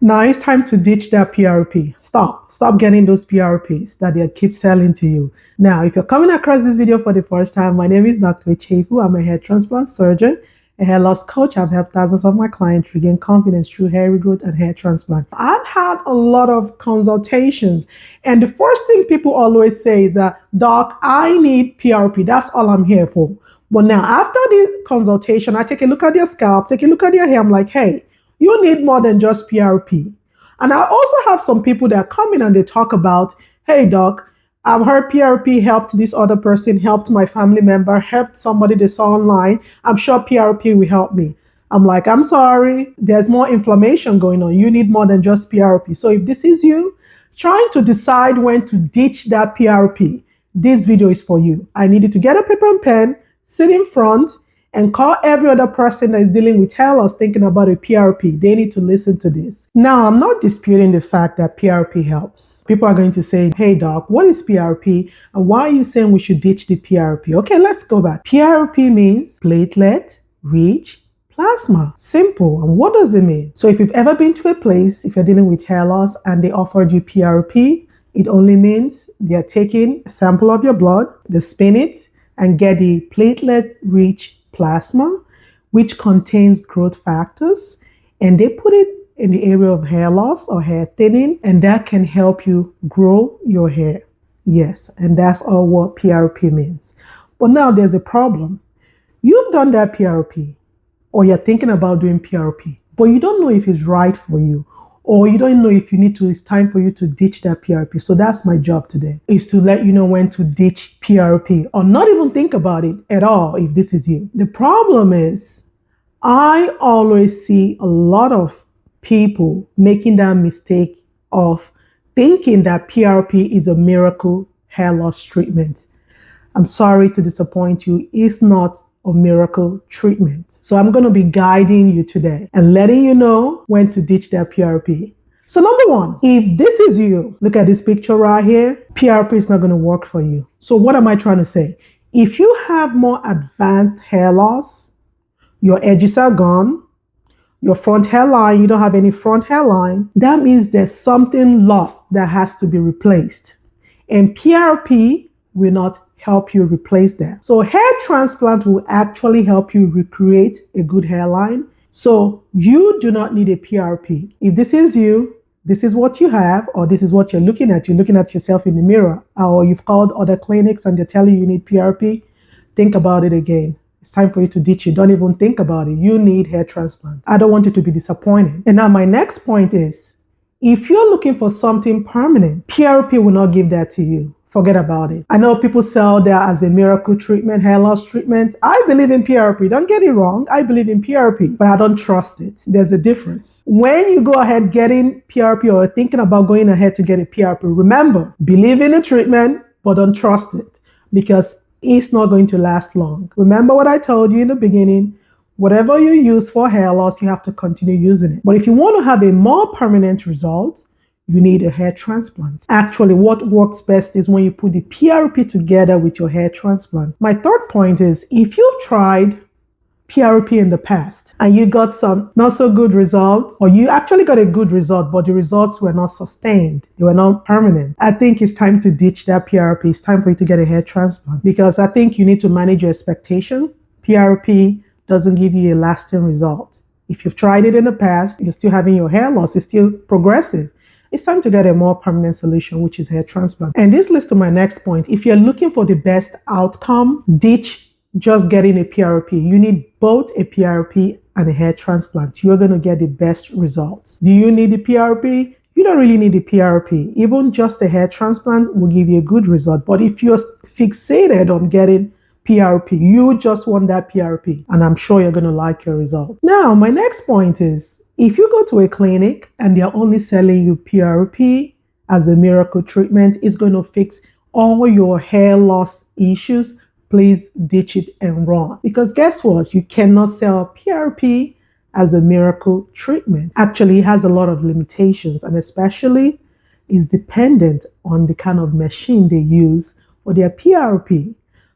Now it's time to ditch that PRP. Stop getting those PRPs that they keep selling to you. Now, if you're coming across this video for the first time, my name is Dr. Chefu. I'm a hair transplant surgeon, a hair loss coach. I've helped thousands of my clients regain confidence through hair regrowth and hair transplant. I've had a lot of consultations, and the first thing people always say is that, Doc, I need PRP. That's all I'm here for. But now, after the consultation, I take a look at their scalp, take a look at their hair. I'm like, hey, you need more than just PRP. And I also have some people that come in and they talk about, hey, doc, I've heard PRP helped this other person, helped my family member, helped somebody they saw online. I'm sure PRP will help me. I'm like, I'm sorry, there's more inflammation going on. You need more than just PRP. So if this is you, trying to decide when to ditch that PRP, this video is for you. I need you to get a paper and pen, sit in front, and call every other person that is dealing with hair loss thinking about a PRP. They need to listen to this. Now, I'm not disputing the fact that PRP helps. People are going to say, hey doc, what is PRP? And why are you saying we should ditch the PRP? Okay, let's go back. PRP means platelet rich plasma. Simple. And what does it mean? So if you've ever been to a place, if you're dealing with hair loss and they offered you PRP, it only means they're taking a sample of your blood, they spin it, and get the platelet rich plasma, which contains growth factors, and they put it in the area of hair loss or hair thinning, and that can help you grow your hair. Yes, and that's all what PRP means. But now there's a problem. You've done that PRP, or you're thinking about doing PRP, but you don't know if it's right for you, or you don't know if it's time for you to ditch that PRP. So that's my job today, is to let you know when to ditch PRP or not even think about it at all if this is you. The problem is I always see a lot of people making that mistake of thinking that PRP is a miracle hair loss treatment. I'm sorry to disappoint you. It's not a miracle treatment. So I'm going to be guiding you today and letting you know when to ditch that PRP. So number one, if this is you, look at this picture right here, PRP is not going to work for you. So what am I trying to say? If you have more advanced hair loss, your edges are gone, your front hairline, you don't have any front hairline, that means there's something lost that has to be replaced. And PRP will not help you replace that. So hair transplant will actually help you recreate a good hairline. So you do not need a PRP. If this is you, this is what you have, or this is what you're looking at yourself in the mirror, or you've called other clinics and they're telling you need PRP, think about it again. It's time for you to ditch it. Don't even think about it. You need hair transplant. I don't want you to be disappointed. And now my next point is, if you're looking for something permanent, PRP will not give that to you. Forget about it. I know people sell that as a miracle treatment, hair loss treatment. I believe in PRP. Don't get it wrong. I believe in PRP, but I don't trust it. There's a difference. When you go ahead getting PRP or thinking about going ahead to get a PRP, remember, believe in the treatment, but don't trust it because it's not going to last long. Remember what I told you in the beginning. Whatever you use for hair loss, you have to continue using it. But if you want to have a more permanent result, you need a hair transplant. Actually, what works best is when you put the PRP together with your hair transplant. My third point is, if you've tried PRP in the past and you got some not so good results, or you actually got a good result, but the results were not sustained, they were not permanent, I think it's time to ditch that PRP. It's time for you to get a hair transplant because I think you need to manage your expectation. PRP doesn't give you a lasting result. If you've tried it in the past, you're still having your hair loss, it's still progressive. It's time to get a more permanent solution, which is hair transplant. And this leads to my next point. If you're looking for the best outcome, ditch just getting a PRP. You need both a PRP and a hair transplant. You're going to get the best results. Do you need the PRP? You don't really need the PRP. Even just a hair transplant will give you a good result. But if you're fixated on getting PRP, you just want that PRP, and I'm sure you're going to like your result. Now, my next point is, if you go to a clinic and they're only selling you PRP as a miracle treatment, it's going to fix all your hair loss issues, please ditch it and run. Because guess what? You cannot sell PRP as a miracle treatment. Actually, it has a lot of limitations, and especially is dependent on the kind of machine they use for their PRP.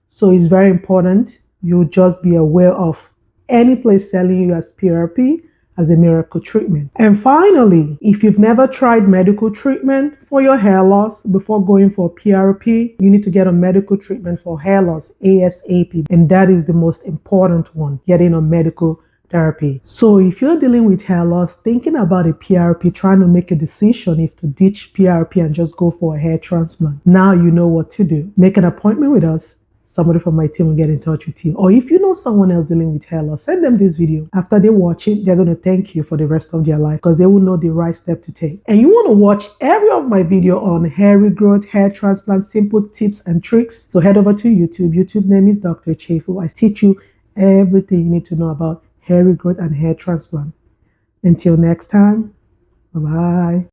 So it's very important you just be aware of any place selling you as PRP as a miracle treatment. And finally, if you've never tried medical treatment for your hair loss before going for PRP, you need to get a medical treatment for hair loss ASAP. And that is the most important one, getting on medical therapy. So if you're dealing with hair loss, thinking about a PRP, trying to make a decision if to ditch PRP and just go for a hair transplant, now you know what to do. Make an appointment with us. Somebody from my team will get in touch with you. Or if you know someone else dealing with hair loss, send them this video. After they watch it, they're going to thank you for the rest of their life because they will know the right step to take. And you want to watch every of my video on hair regrowth, hair transplant, simple tips and tricks. So head over to YouTube. YouTube name is Dr. Chefu. I teach you everything you need to know about hair regrowth and hair transplant. Until next time, bye-bye.